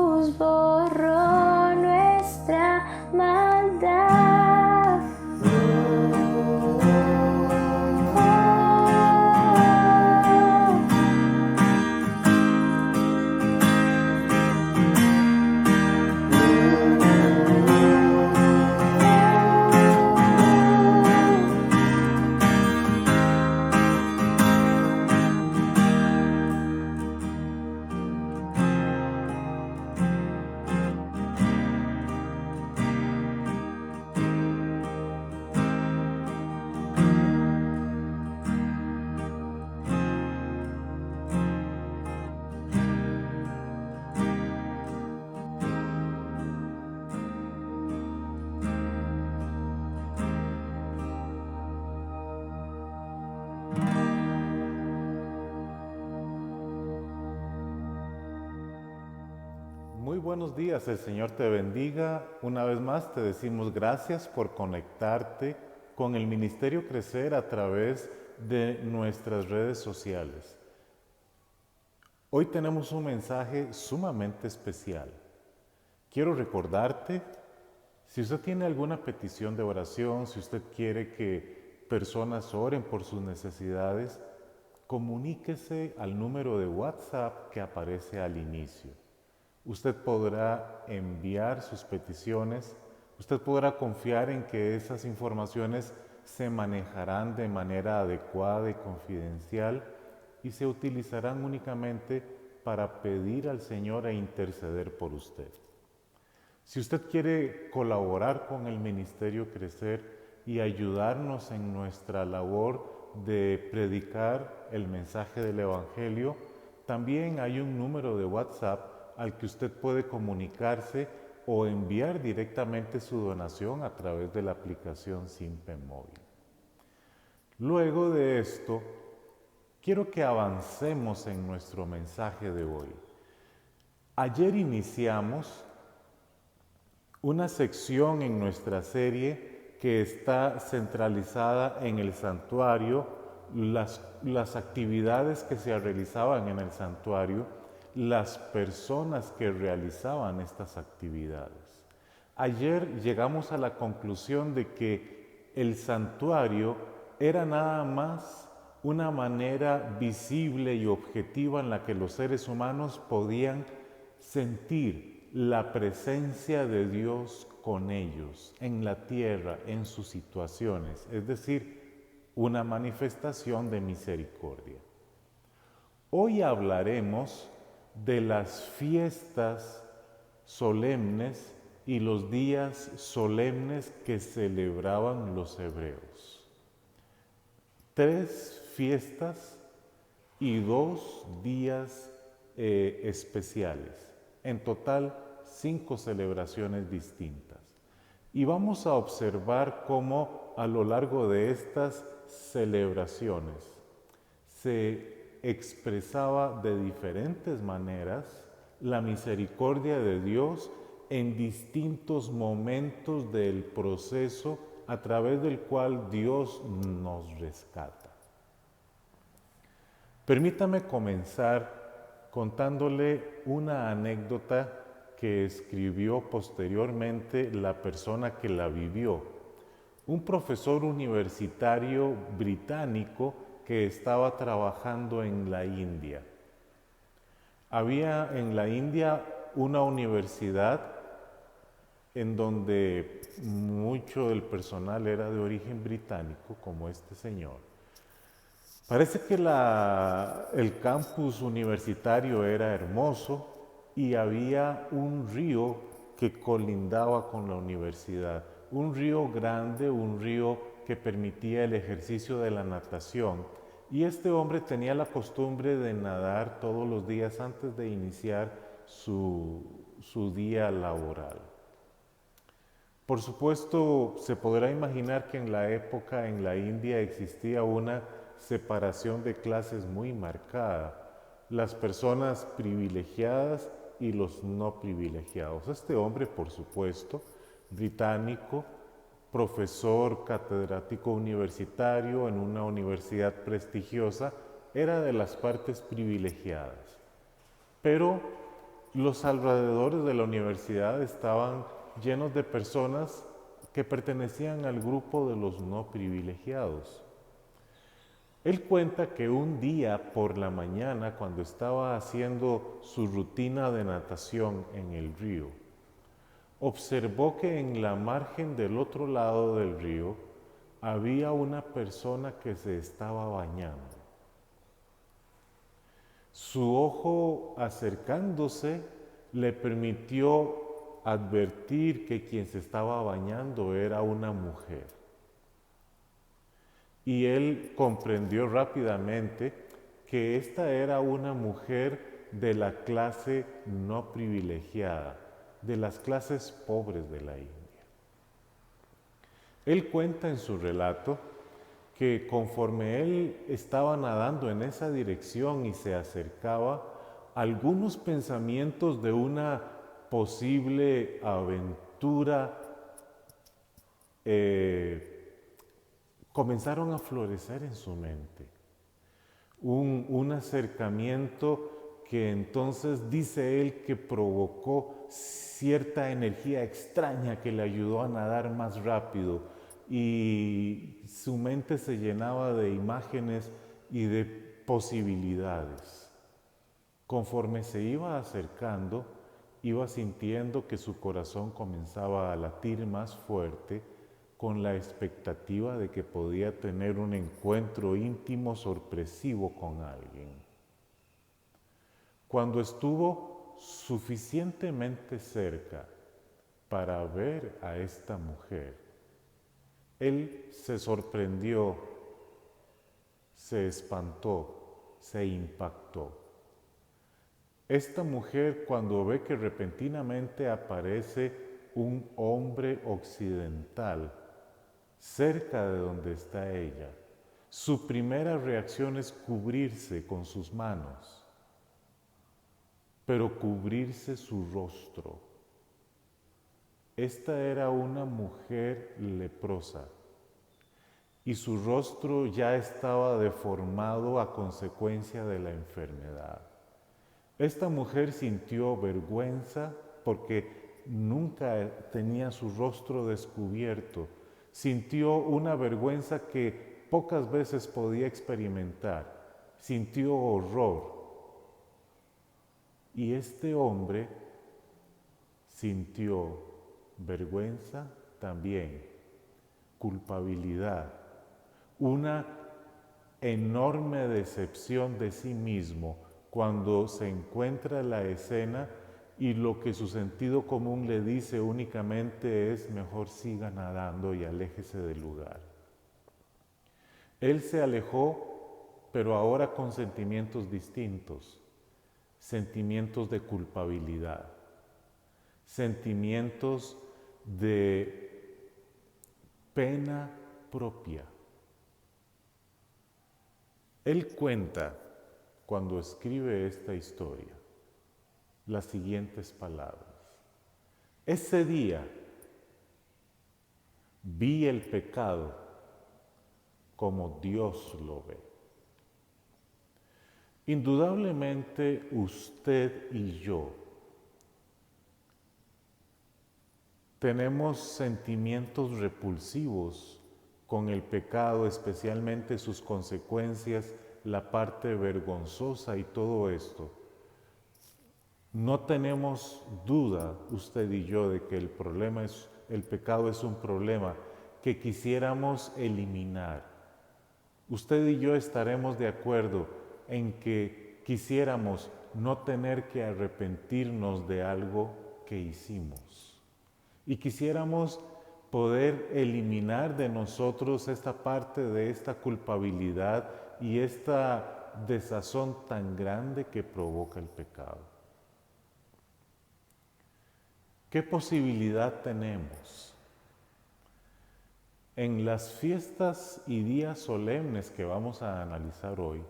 Jesús borró nuestra maldad. Muy buenos días, el Señor te bendiga. Una vez más te decimos gracias por conectarte con el Ministerio Crecer a través de nuestras redes sociales. Hoy tenemos un mensaje sumamente especial. Quiero recordarte, si usted tiene alguna petición de oración, si usted quiere que personas oren por sus necesidades, comuníquese al número de WhatsApp que aparece al inicio. Usted podrá enviar sus peticiones, usted podrá confiar en que esas informaciones se manejarán de manera adecuada y confidencial y se utilizarán únicamente para pedir al Señor e interceder por usted. Si usted quiere colaborar con el Ministerio Crecer y ayudarnos en nuestra labor de predicar el mensaje del Evangelio, también hay un número de WhatsApp al que usted puede comunicarse o enviar directamente su donación a través de la aplicación Simpe Móvil. Luego de esto, quiero que avancemos en nuestro mensaje de hoy. Ayer iniciamos una sección en nuestra serie que está centralizada en el santuario, las actividades que se realizaban en el santuario, las personas que realizaban estas actividades. Ayer llegamos a la conclusión de que el santuario era nada más una manera visible y objetiva en la que los seres humanos podían sentir la presencia de Dios con ellos, en la tierra, en sus situaciones, es decir, una manifestación de misericordia. Hoy hablaremos de las fiestas solemnes y los días solemnes que celebraban los hebreos. 3 fiestas y 2 días especiales. En total, 5 celebraciones distintas. Y vamos a observar cómo a lo largo de estas celebraciones se expresaba de diferentes maneras la misericordia de Dios en distintos momentos del proceso a través del cual Dios nos rescata. Permítame comenzar contándole una anécdota que escribió posteriormente la persona que la vivió, un profesor universitario británico que estaba trabajando en la India. Había en la India una universidad en donde mucho del personal era de origen británico, como este señor. Parece que el campus universitario era hermoso y había un río que colindaba con la universidad. Un río grande, un río que permitía el ejercicio de la natación. Y este hombre tenía la costumbre de nadar todos los días antes de iniciar su día laboral. Por supuesto, se podrá imaginar que en la época en la India existía una separación de clases muy marcada. Las personas privilegiadas y los no privilegiados. Este hombre, por supuesto, británico, profesor catedrático universitario en una universidad prestigiosa, era de las partes privilegiadas. Pero los alrededores de la universidad estaban llenos de personas que pertenecían al grupo de los no privilegiados. Él cuenta que un día por la mañana, cuando estaba haciendo su rutina de natación en el río, observó que en la margen del otro lado del río había una persona que se estaba bañando. Su ojo acercándose le permitió advertir que quien se estaba bañando era una mujer. Y él comprendió rápidamente que esta era una mujer de la clase no privilegiada, de las clases pobres de la India. Él cuenta en su relato que conforme él estaba nadando en esa dirección y se acercaba, algunos pensamientos de una posible aventura comenzaron a florecer en su mente. Un acercamiento que entonces dice él que provocó cierta energía extraña que le ayudó a nadar más rápido y su mente se llenaba de imágenes y de posibilidades. Conforme se iba acercando, iba sintiendo que su corazón comenzaba a latir más fuerte con la expectativa de que podía tener un encuentro íntimo sorpresivo con alguien. Cuando estuvo suficientemente cerca para ver a esta mujer, él se sorprendió, se espantó, se impactó. Esta mujer, cuando ve que repentinamente aparece un hombre occidental cerca de donde está ella, su primera reacción es cubrirse con sus manos, pero cubrirse su rostro. Esta era una mujer leprosa y su rostro ya estaba deformado a consecuencia de la enfermedad. Esta mujer sintió vergüenza porque nunca tenía su rostro descubierto. Sintió una vergüenza que pocas veces podía experimentar. Sintió horror. Y este hombre sintió vergüenza también, culpabilidad, una enorme decepción de sí mismo cuando se encuentra la escena y lo que su sentido común le dice únicamente es mejor siga nadando y aléjese del lugar. Él se alejó, pero ahora con sentimientos distintos, sentimientos de culpabilidad, sentimientos de pena propia. Él cuenta, cuando escribe esta historia, las siguientes palabras. Ese día vi el pecado como Dios lo ve. Indudablemente usted y yo tenemos sentimientos repulsivos con el pecado, especialmente sus consecuencias, la parte vergonzosa y todo esto. No tenemos duda, usted y yo, de que el pecado es un problema que quisiéramos eliminar. Usted y yo estaremos de acuerdo en que quisiéramos no tener que arrepentirnos de algo que hicimos. Y quisiéramos poder eliminar de nosotros esta parte de esta culpabilidad y esta desazón tan grande que provoca el pecado. ¿Qué posibilidad tenemos? En las fiestas y días solemnes que vamos a analizar hoy,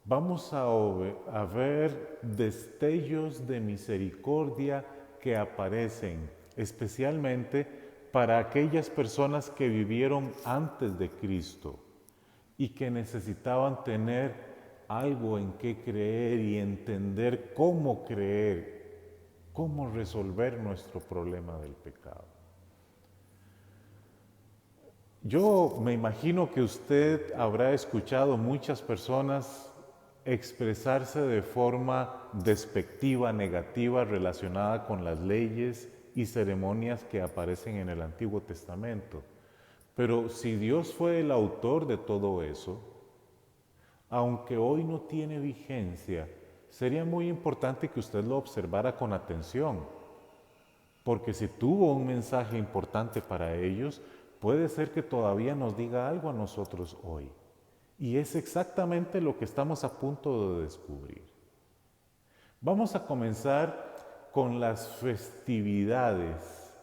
vamos a ver destellos de misericordia que aparecen especialmente para aquellas personas que vivieron antes de Cristo y que necesitaban tener algo en qué creer y entender cómo creer cómo resolver nuestro problema del pecado. Yo me imagino que usted habrá escuchado muchas personas expresarse de forma despectiva, negativa, relacionada con las leyes y ceremonias que aparecen en el Antiguo Testamento. Pero si Dios fue el autor de todo eso, aunque hoy no tiene vigencia, sería muy importante que usted lo observara con atención, porque si tuvo un mensaje importante para ellos, puede ser que todavía nos diga algo a nosotros hoy. Y es exactamente lo que estamos a punto de descubrir. Vamos a comenzar con las festividades,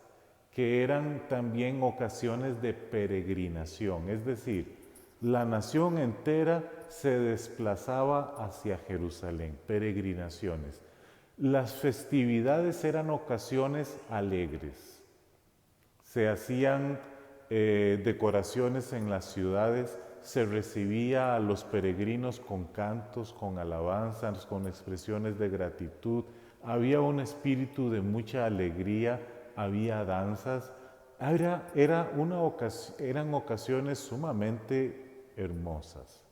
que eran también ocasiones de peregrinación, es decir, la nación entera se desplazaba hacia Jerusalén, peregrinaciones. Las festividades eran ocasiones alegres, se hacían decoraciones en las ciudades, se recibía a los peregrinos con cantos, con alabanzas, con expresiones de gratitud, había un espíritu de mucha alegría, había danzas, eran ocasiones sumamente hermosas.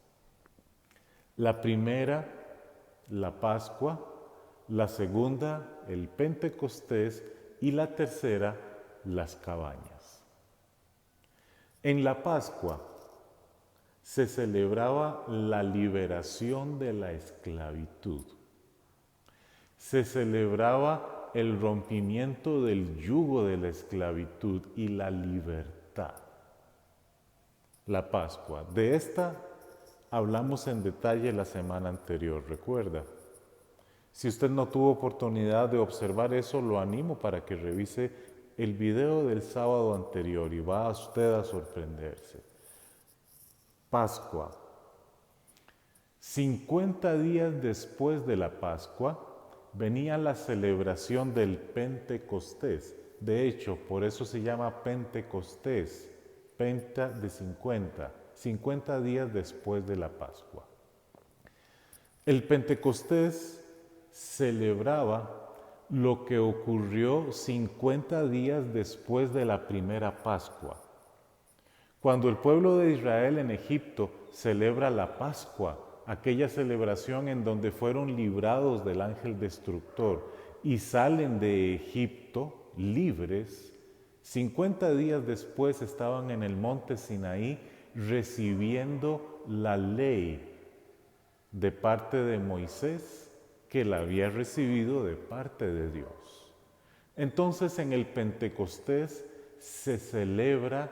La primera, la Pascua, la segunda, el Pentecostés, y la tercera, las cabañas. En la Pascua se celebraba la liberación de la esclavitud. Se celebraba el rompimiento del yugo de la esclavitud y la libertad. La Pascua. De esta hablamos en detalle la semana anterior, ¿recuerda? Si usted no tuvo oportunidad de observar eso, lo animo para que revise el video del sábado anterior y va usted a sorprenderse. Pascua. 50 días después de la Pascua venía la celebración del Pentecostés. De hecho, por eso se llama Pentecostés, penta de 50 días después de la Pascua. El Pentecostés celebraba lo que ocurrió 50 días después de la primera Pascua. Cuando el pueblo de Israel en Egipto celebra la Pascua, aquella celebración en donde fueron librados del ángel destructor y salen de Egipto libres, 50 días después estaban en el monte Sinaí recibiendo la ley de parte de Moisés, que la había recibido de parte de Dios. Entonces en el Pentecostés se celebra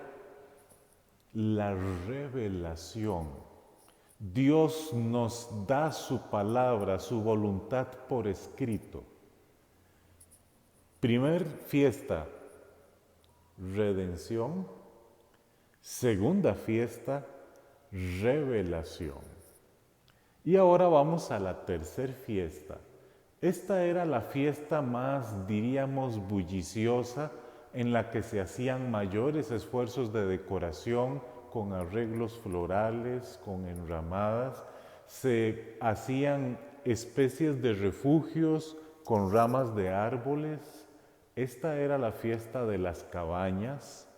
la revelación. Dios nos da su palabra, su voluntad por escrito. Primer fiesta, redención. Segunda fiesta, revelación. Y ahora vamos a la tercera fiesta. Esta era la fiesta más, diríamos, bulliciosa, en la que se hacían mayores esfuerzos de decoración con arreglos florales, con enramadas. Se hacían especies de refugios con ramas de árboles. Esta era la fiesta de las cabañas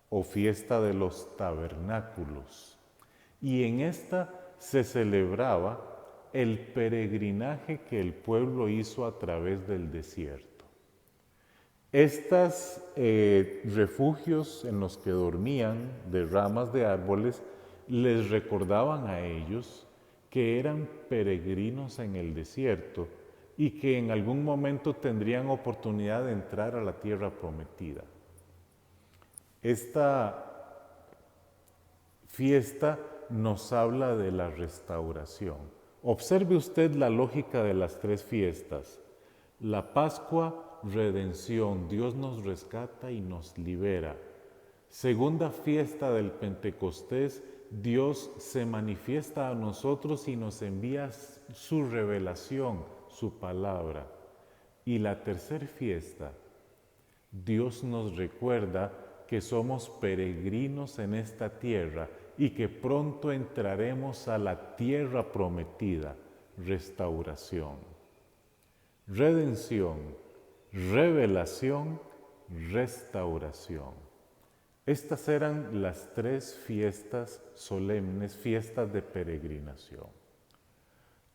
o fiesta de los tabernáculos. Y en esta se celebraba el peregrinaje que el pueblo hizo a través del desierto. Estos refugios en los que dormían de ramas de árboles les recordaban a ellos que eran peregrinos en el desierto y que en algún momento tendrían oportunidad de entrar a la tierra prometida. Esta fiesta nos habla de la restauración. Observe usted la lógica de las tres fiestas. La Pascua, redención, Dios nos rescata y nos libera. Segunda fiesta del Pentecostés, Dios se manifiesta a nosotros y nos envía su revelación, su palabra. Y la tercera fiesta, Dios nos recuerda que somos peregrinos en esta tierra y que pronto entraremos a la tierra prometida, restauración. Redención, revelación, restauración. Estas eran las 3 fiestas solemnes, fiestas de peregrinación.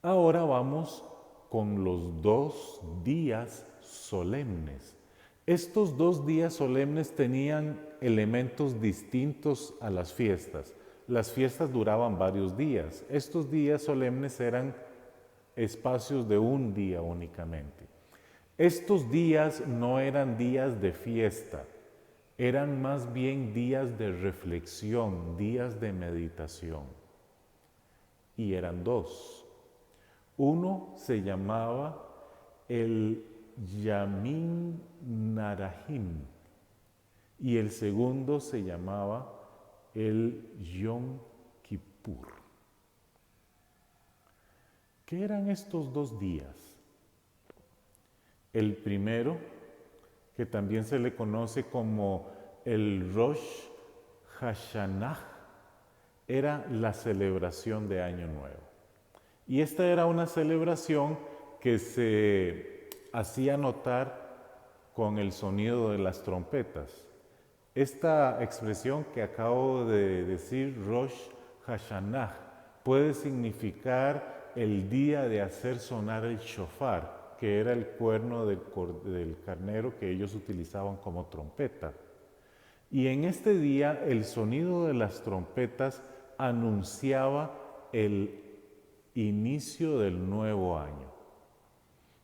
Ahora vamos con los 2 días solemnes. Estos 2 días solemnes tenían elementos distintos a las fiestas. Las fiestas duraban varios días. Estos días solemnes eran espacios de un día únicamente. Estos días no eran días de fiesta, eran más bien días de reflexión, días de meditación. Y eran 2. Uno se llamaba el Yamin Narahim y el segundo se llamaba el Yom Kippur. ¿Qué eran estos 2 días? El primero, que también se le conoce como el Rosh Hashanah, era la celebración de Año Nuevo. Y esta era una celebración que se hacía notar con el sonido de las trompetas. Esta expresión que acabo de decir, Rosh Hashanah, puede significar el día de hacer sonar el shofar, que era el cuerno del carnero que ellos utilizaban como trompeta. Y en este día el sonido de las trompetas anunciaba el inicio del nuevo año.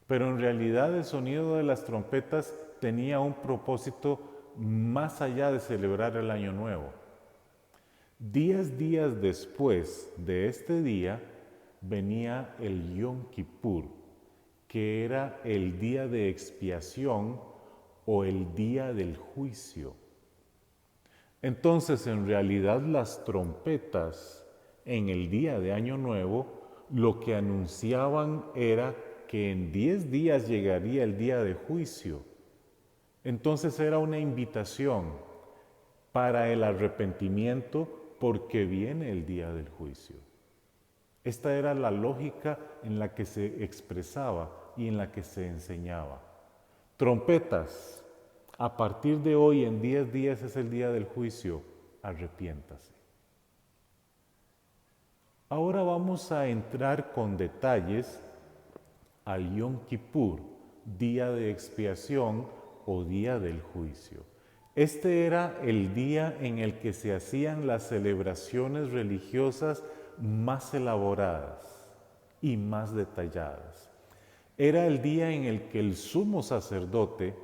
Pero en realidad el sonido de las trompetas tenía un propósito más allá de celebrar el año nuevo. 10 días después de este día venía el Yom Kippur, que era el día de expiación o el día del juicio. Entonces, en realidad, las trompetas en el día de Año Nuevo lo que anunciaban era que en 10 días llegaría el día de juicio. Entonces era una invitación para el arrepentimiento porque viene el día del juicio. Esta era la lógica en la que se expresaba y en la que se enseñaba. Trompetas, a partir de hoy, en 10 días es el día del juicio, arrepiéntase. Ahora vamos a entrar con detalles al Yom Kippur, día de expiación o día del juicio. Este era el día en el que se hacían las celebraciones religiosas más elaboradas y más detalladas. Era el día en el que el sumo sacerdote,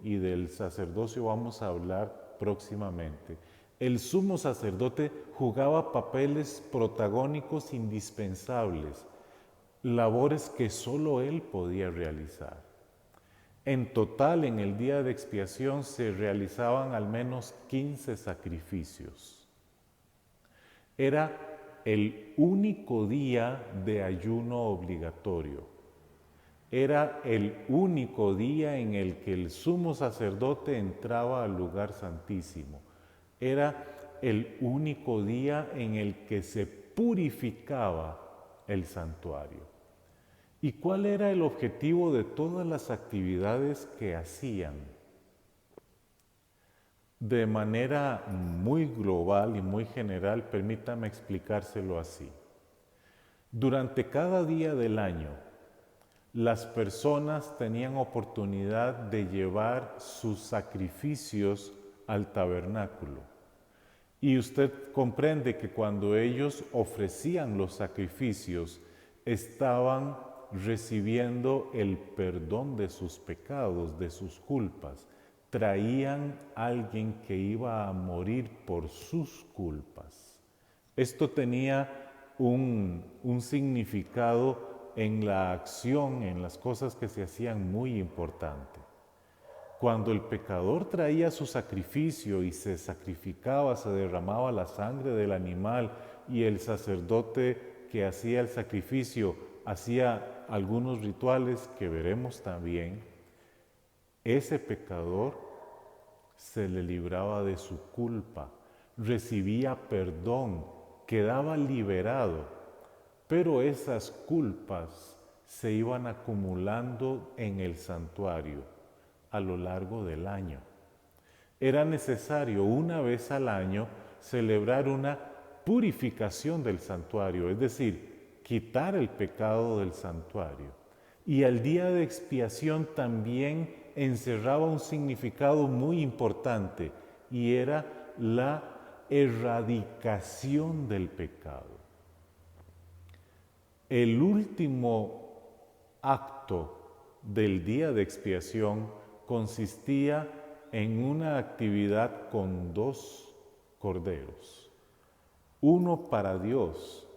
y del sacerdocio vamos a hablar próximamente, el sumo sacerdote jugaba papeles protagónicos indispensables, labores que solo él podía realizar. En total, en el día de expiación se realizaban al menos 15 sacrificios. Era el único día de ayuno obligatorio. Era el único día en el que el sumo sacerdote entraba al lugar santísimo. Era el único día en el que se purificaba el santuario. ¿Y cuál era el objetivo de todas las actividades que hacían? De manera muy global y muy general, permítame explicárselo así. Durante cada día del año, las personas tenían oportunidad de llevar sus sacrificios al tabernáculo. Y usted comprende que cuando ellos ofrecían los sacrificios, estaban recibiendo el perdón de sus pecados, de sus culpas. Traían a alguien que iba a morir por sus culpas. Esto tenía un significado en la acción, en las cosas que se hacían muy importante. Cuando el pecador traía su sacrificio y se sacrificaba, se derramaba la sangre del animal y el sacerdote que hacía el sacrificio hacía algunos rituales que veremos también, ese pecador se le libraba de su culpa, recibía perdón, quedaba liberado, pero esas culpas se iban acumulando en el santuario. a lo largo del año. Era necesario una vez al año celebrar una purificación del santuario, es decir, quitar el pecado del santuario. Y el día de expiación también encerraba un significado muy importante y era la erradicación del pecado. El último acto del día de expiación consistía en una actividad con 2 corderos, uno para Dios,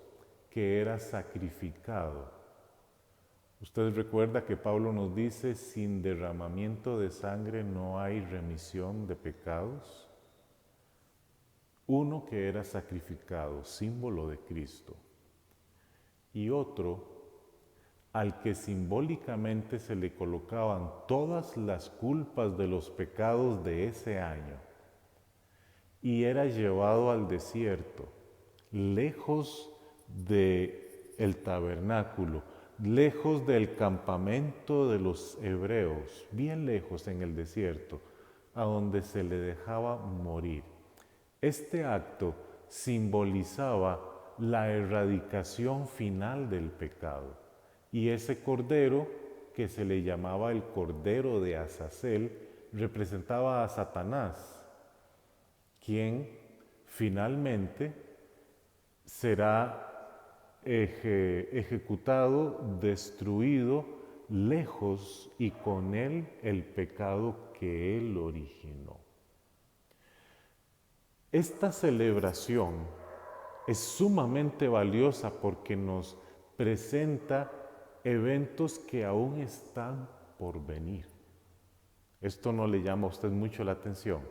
que era sacrificado. Usted recuerda que Pablo nos dice, sin derramamiento de sangre no hay remisión de pecados. Uno que era sacrificado, símbolo de Cristo, y otro al que simbólicamente se le colocaban todas las culpas de los pecados de ese año, y era llevado al desierto, lejos del tabernáculo, lejos del campamento de los hebreos, bien lejos en el desierto, a donde se le dejaba morir. Este acto simbolizaba la erradicación final del pecado. Y ese cordero, que se le llamaba el cordero de Azazel, representaba a Satanás, quien finalmente será ejecutado, destruido, lejos, y con él el pecado que él originó. Esta celebración es sumamente valiosa porque nos presenta eventos que aún están por venir. ¿Esto no le llama a usted mucho la atención?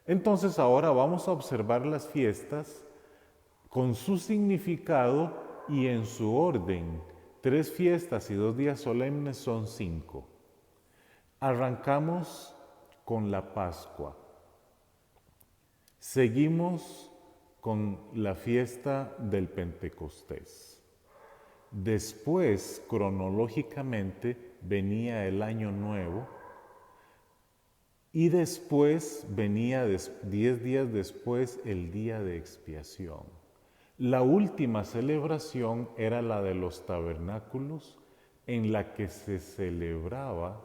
Entonces ahora vamos a observar las fiestas con su significado y en su orden. 3 fiestas y 2 días solemnes son 5. Arrancamos con la Pascua. Seguimos con la fiesta del Pentecostés. Después, cronológicamente, venía el Año Nuevo y después venía 10 días después el Día de Expiación. La última celebración era la de los tabernáculos, en la que se celebraba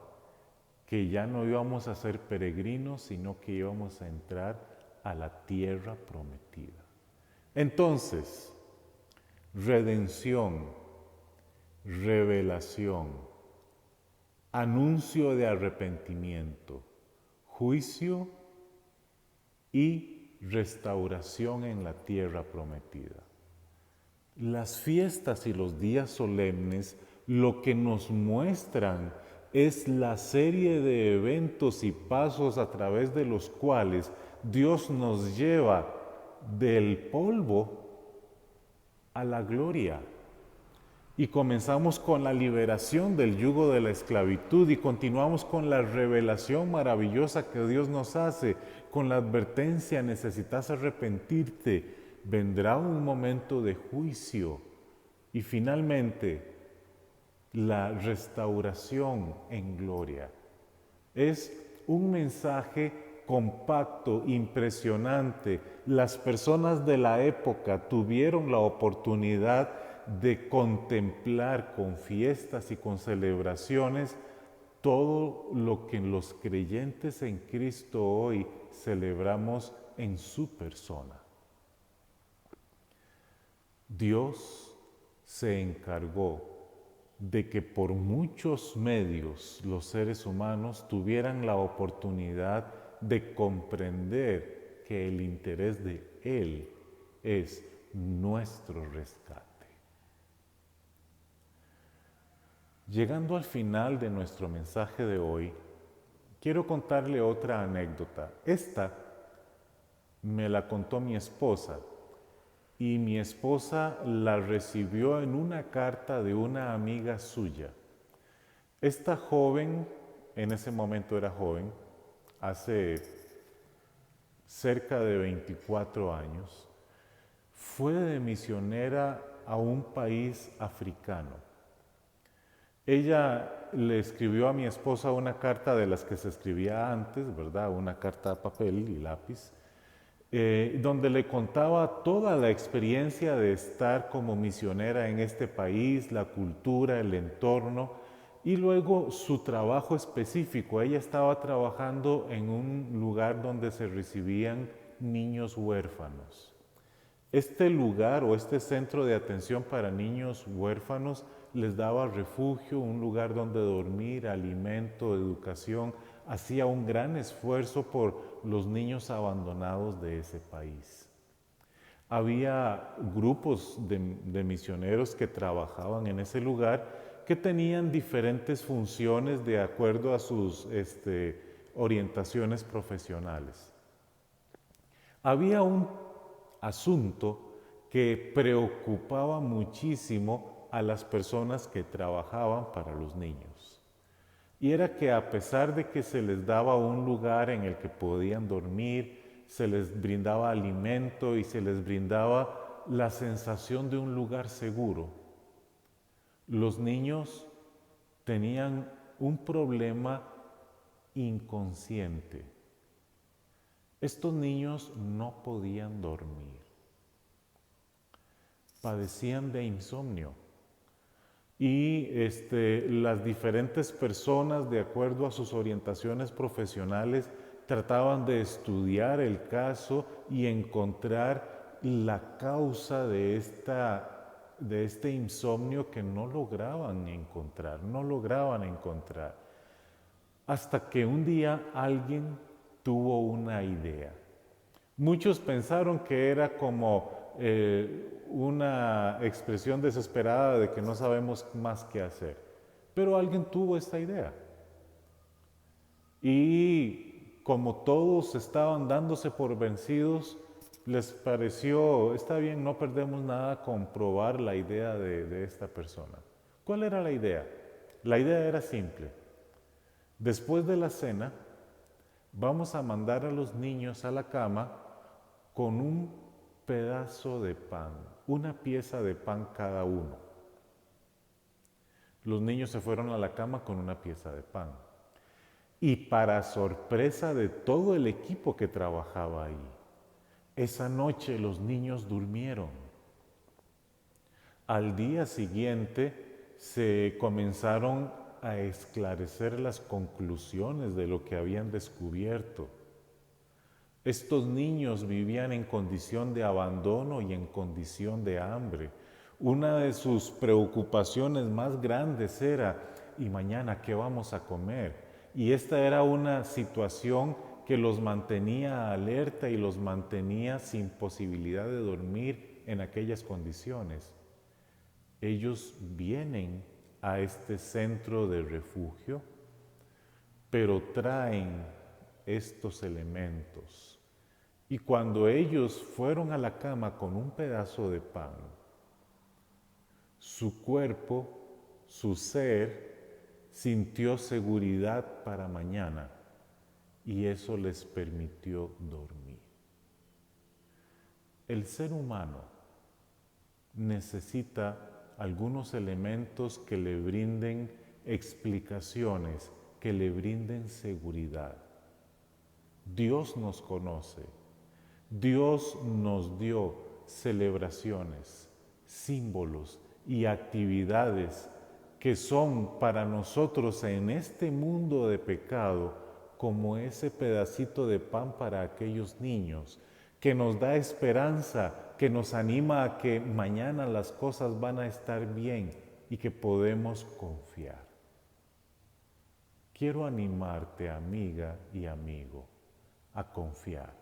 que ya no íbamos a ser peregrinos, sino que íbamos a entrar a la tierra prometida. Entonces, redención, revelación, anuncio de arrepentimiento, juicio y restauración en la tierra prometida. Las fiestas y los días solemnes lo que nos muestran es la serie de eventos y pasos a través de los cuales Dios nos lleva del polvo a la gloria. Y comenzamos con la liberación del yugo de la esclavitud y continuamos con la revelación maravillosa que Dios nos hace, con la advertencia: necesitas arrepentirte, vendrá un momento de juicio. Y finalmente, la restauración en gloria. Es un mensaje compacto, impresionante. Las personas de la época tuvieron la oportunidad de contemplar con fiestas y con celebraciones todo lo que los creyentes en Cristo hoy celebramos en su persona. Dios se encargó de que por muchos medios los seres humanos tuvieran la oportunidad de comprender que el interés de Él es nuestro rescate. Llegando al final de nuestro mensaje de hoy, quiero contarle otra anécdota. Esta me la contó mi esposa y mi esposa la recibió en una carta de una amiga suya. Esta joven, en ese momento era joven, hace cerca de 24 años, fue de misionera a un país africano. Ella le escribió a mi esposa una carta de las que se escribía antes, ¿verdad? Una carta a papel y lápiz, donde le contaba toda la experiencia de estar como misionera en este país, la cultura, el entorno y luego su trabajo específico. Ella estaba trabajando en un lugar donde se recibían niños huérfanos. Este lugar o este centro de atención para niños huérfanos les daba refugio, un lugar donde dormir, alimento, educación. Hacía un gran esfuerzo por los niños abandonados de ese país. Había grupos de misioneros que trabajaban en ese lugar que tenían diferentes funciones de acuerdo a sus orientaciones profesionales. Había un asunto que preocupaba muchísimo a las personas que trabajaban para los niños. Y era que a pesar de que se les daba un lugar en el que podían dormir, se les brindaba alimento y se les brindaba la sensación de un lugar seguro, los niños tenían un problema inconsciente. Estos niños no podían dormir, padecían de insomnio y las diferentes personas, de acuerdo a sus orientaciones profesionales, trataban de estudiar el caso y encontrar la causa de este insomnio que no lograban encontrar. Hasta que un día alguien tuvo una idea. Muchos pensaron que era como una expresión desesperada de que no sabemos más qué hacer. Pero alguien tuvo esta idea. Y como todos estaban dándose por vencidos, les pareció, está bien, no perdemos nada con probar la idea de esta persona. ¿Cuál era la idea? La idea era simple. Después de la cena, vamos a mandar a los niños a la cama con un pedazo de pan, una pieza de pan cada uno. Los niños se fueron a la cama con una pieza de pan. Y para sorpresa de todo el equipo que trabajaba ahí, esa noche los niños durmieron. Al día siguiente se comenzaron a esclarecer las conclusiones de lo que habían descubierto. Estos niños vivían en condición de abandono y en condición de hambre. Una de sus preocupaciones más grandes era, ¿y mañana qué vamos a comer? Y esta era una situación que los mantenía alerta y los mantenía sin posibilidad de dormir en aquellas condiciones. Ellos vienen a este centro de refugio, pero traen estos elementos. Y cuando ellos fueron a la cama con un pedazo de pan, su cuerpo, su ser, sintió seguridad para mañana y eso les permitió dormir. El ser humano necesita algunos elementos que le brinden explicaciones, que le brinden seguridad. Dios nos conoce. Dios nos dio celebraciones, símbolos y actividades que son para nosotros en este mundo de pecado como ese pedacito de pan para aquellos niños, que nos da esperanza, que nos anima a que mañana las cosas van a estar bien y que podemos confiar. Quiero animarte, amiga y amigo, a confiar.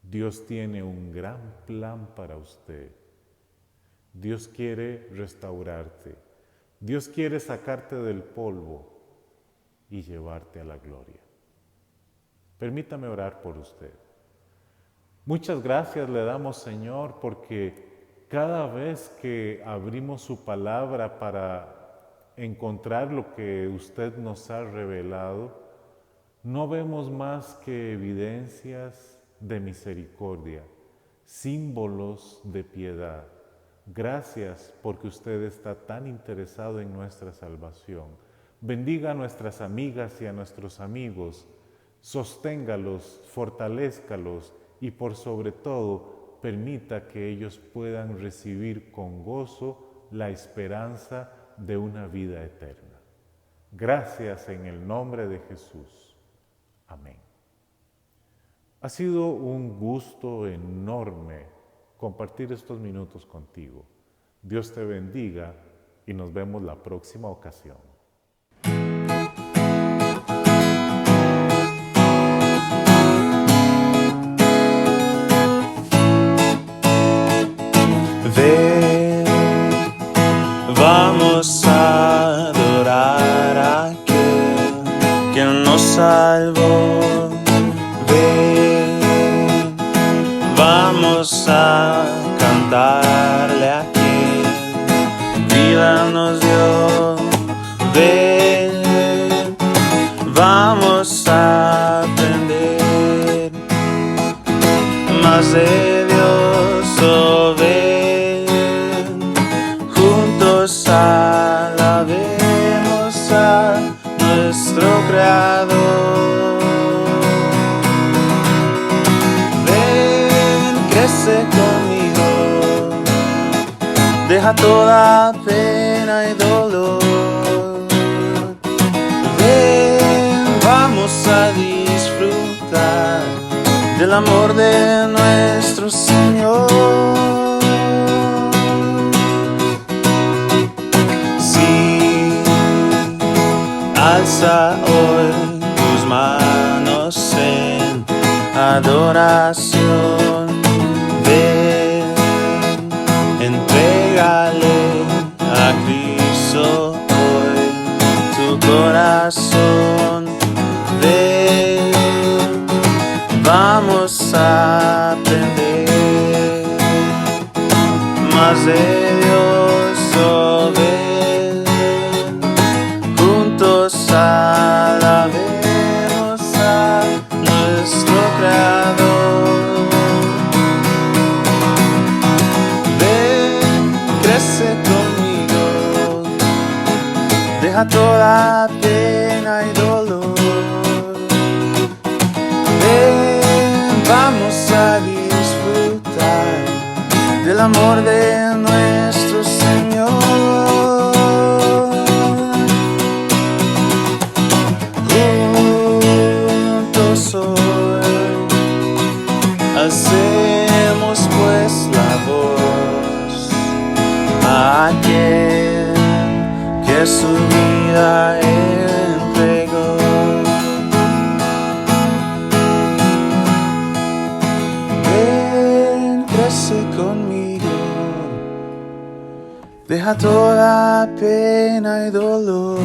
Dios tiene un gran plan para usted. Dios quiere restaurarte. Dios quiere sacarte del polvo y llevarte a la gloria. Permítame orar por usted. Muchas gracias le damos, Señor, porque cada vez que abrimos su palabra para encontrar lo que usted nos ha revelado, no vemos más que evidencias de misericordia, símbolos de piedad, Gracias porque usted está tan interesado en nuestra salvación. Bendiga a nuestras amigas y a nuestros amigos, sosténgalos, fortalézcalos y por sobre todo permita que ellos puedan recibir con gozo la esperanza de una vida eterna. Gracias en el nombre de Jesús. Amén. Ha sido un gusto enorme compartir estos minutos contigo. Dios te bendiga y nos vemos la próxima ocasión. Ven, vamos a adorar a aquel que nos salvó. Ven, vamos a cantarle a quien vida nos dio. Ven, vamos a aprender más de Dios. Oh, ven, juntos alabemos a nuestro Creador. Ven, crece conmigo, deja toda pena y dolor. Ven, vamos a disfrutar del amor de nuestro Señor. Sí, alza hoy tus manos en adoración. Ven, entrégale a Cristo hoy tu corazón. Ven, vamos a aprender más de Dios. Oh, ven, juntos alabemos a nuestro Creador. Ven, crece conmigo, deja toda pena y dolor. Ven, vamos a disfrutar del amor de nuestro Señor. Juntos hoy alcemos pues la voz a aquel que su vida entregó. Ven, crece conmigo, deja toda pena y dolor.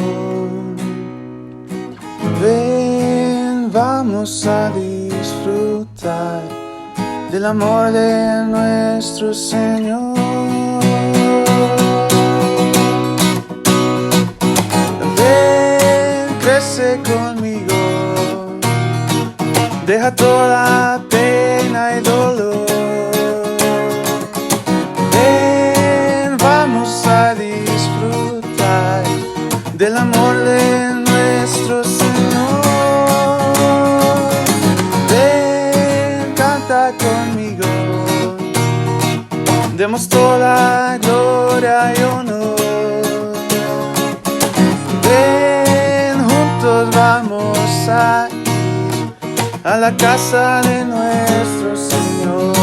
Ven, vamos a disfrutar del amor de nuestro Señor. Ven, crece conmigo, deja toda pena y dolor. Ven, vamos a disfrutar del amor de nuestro Señor. Ven, canta conmigo, demos toda gloria y honor. Ven, juntos vamos a ir a la casa de nuestro Señor,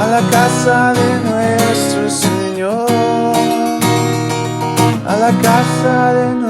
a la casa de nuestro Señor, a la casa de nuestro Señor.